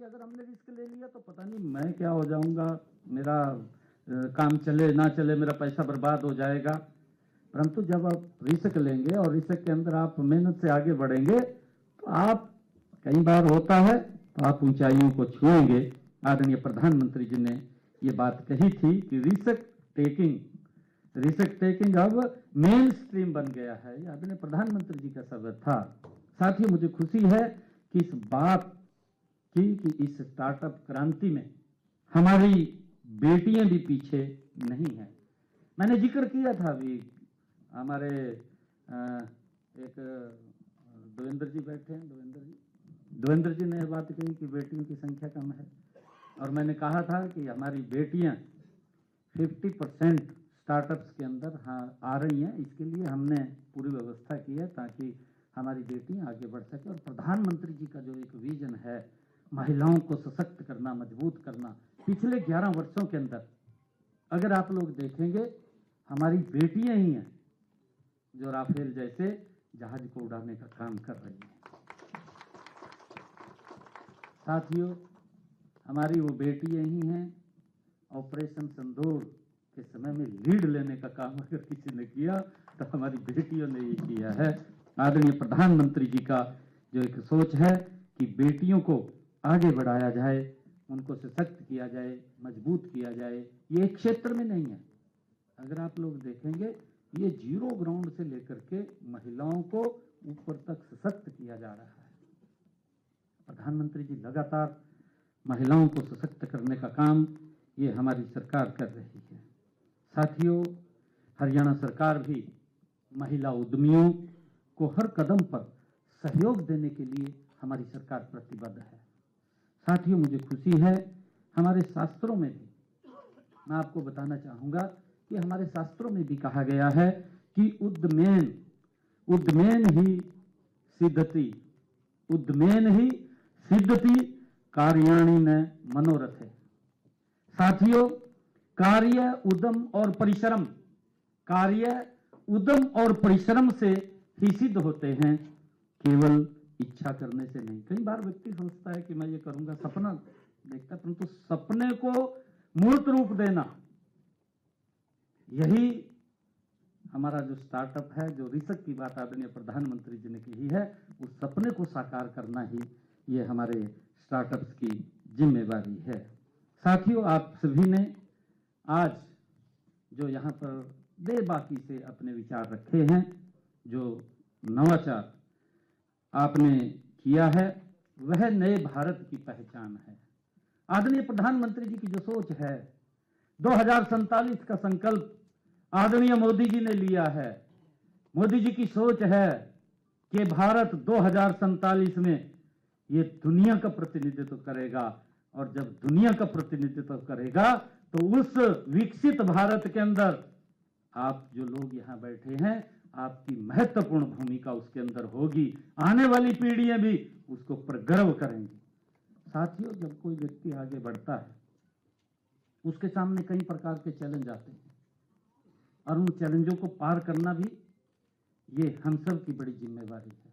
अगर हमने रिस्क ले लिया तो पता नहीं मैं क्या हो जाऊंगा, मेरा काम चले ना चले, मेरा पैसा बर्बाद हो जाएगा। परंतु जब आप रिस्क लेंगे और रिस्क के अंदर आप मेहनत से आगे बढ़ेंगे तो आप, कई बार होता है, तो आप ऊंचाइयों को छुएंगे। आदरणीय प्रधानमंत्री जी ने ये बात कही थी कि रिस्क टेकिंग अब मेन स्ट्रीम बन गया है। ये आदरणीय प्रधानमंत्री जी का शब्द था। साथियों, मुझे खुशी है कि इस बात की कि इस स्टार्टअप क्रांति में हमारी बेटियां भी पीछे नहीं हैं। मैंने जिक्र किया था अभी, हमारे एक देवेंद्र जी बैठे हैं, देवेंद्र जी ने बात कही कि बेटियों की संख्या कम है, और मैंने कहा था कि हमारी बेटियां 50% स्टार्टअप्स के अंदर आ रही हैं। इसके लिए हमने पूरी व्यवस्था की है ताकि हमारी बेटियां आगे बढ़ सके। और प्रधानमंत्री जी का जो एक विजन है, महिलाओं को सशक्त करना, मजबूत करना, पिछले 11 वर्षों के अंदर अगर आप लोग देखेंगे, हमारी बेटियां ही हैं जो राफेल जैसे जहाज को उड़ाने का काम कर रही हैं। साथियों, हमारी वो बेटियां ही हैं। ऑपरेशन सिंदूर के समय में लीड लेने का काम अगर किसी ने किया तो हमारी बेटियों ने ये किया है। आदरणीय प्रधानमंत्री जी का जो एक सोच है कि बेटियों को आगे बढ़ाया जाए, उनको सशक्त किया जाए, मजबूत किया जाए, ये एक क्षेत्र में नहीं है। अगर आप लोग देखेंगे, ये जीरो ग्राउंड से लेकर के महिलाओं को ऊपर तक सशक्त किया जा रहा है। प्रधानमंत्री जी लगातार महिलाओं को सशक्त करने का काम ये हमारी सरकार कर रही है। साथियों, हरियाणा सरकार भी महिला उद्यमियों को हर कदम पर सहयोग देने के लिए हमारी सरकार प्रतिबद्ध है। साथियों, मुझे खुशी है, हमारे शास्त्रों में भी, मैं आपको बताना चाहूंगा कि हमारे शास्त्रों में भी कहा गया है कि उद्मेन ही सिद्धति कार्याणि न मनोरथे। साथियों, कार्य उद्यम और परिश्रम से ही सिद्ध होते हैं, केवल इच्छा करने से नहीं। कई बार व्यक्ति सोचता है कि मैं ये करूंगा, सपना देखता, परंतु सपने को मूर्त रूप देना, यही हमारा जो स्टार्टअप है, जो रिस्क की बात आदरणीय प्रधानमंत्री जी ने कही है, उस सपने को साकार करना ही ये हमारे स्टार्टअप्स की जिम्मेवारी है। साथियों, आप सभी ने आज जो यहाँ पर बेबाकी से अपने विचार रखे हैं, जो नवाचार आपने किया है, वह नए भारत की पहचान है। आदरणीय प्रधानमंत्री जी की जो सोच है, 2047 का संकल्प आदरणीय मोदी जी ने लिया है। मोदी जी की सोच है कि भारत 2047 में ये दुनिया का प्रतिनिधित्व करेगा, और जब दुनिया का प्रतिनिधित्व करेगा तो उस विकसित भारत के अंदर आप जो लोग यहाँ बैठे हैं, आपकी महत्वपूर्ण भूमिका उसके अंदर होगी। आने वाली पीढ़ियां भी उसको पर गर्व करेंगी। साथियों, जब कोई व्यक्ति आगे बढ़ता है, उसके सामने कई प्रकार के चैलेंज आते हैं, और उन चैलेंजों को पार करना भी ये हम सब की बड़ी जिम्मेवारी है।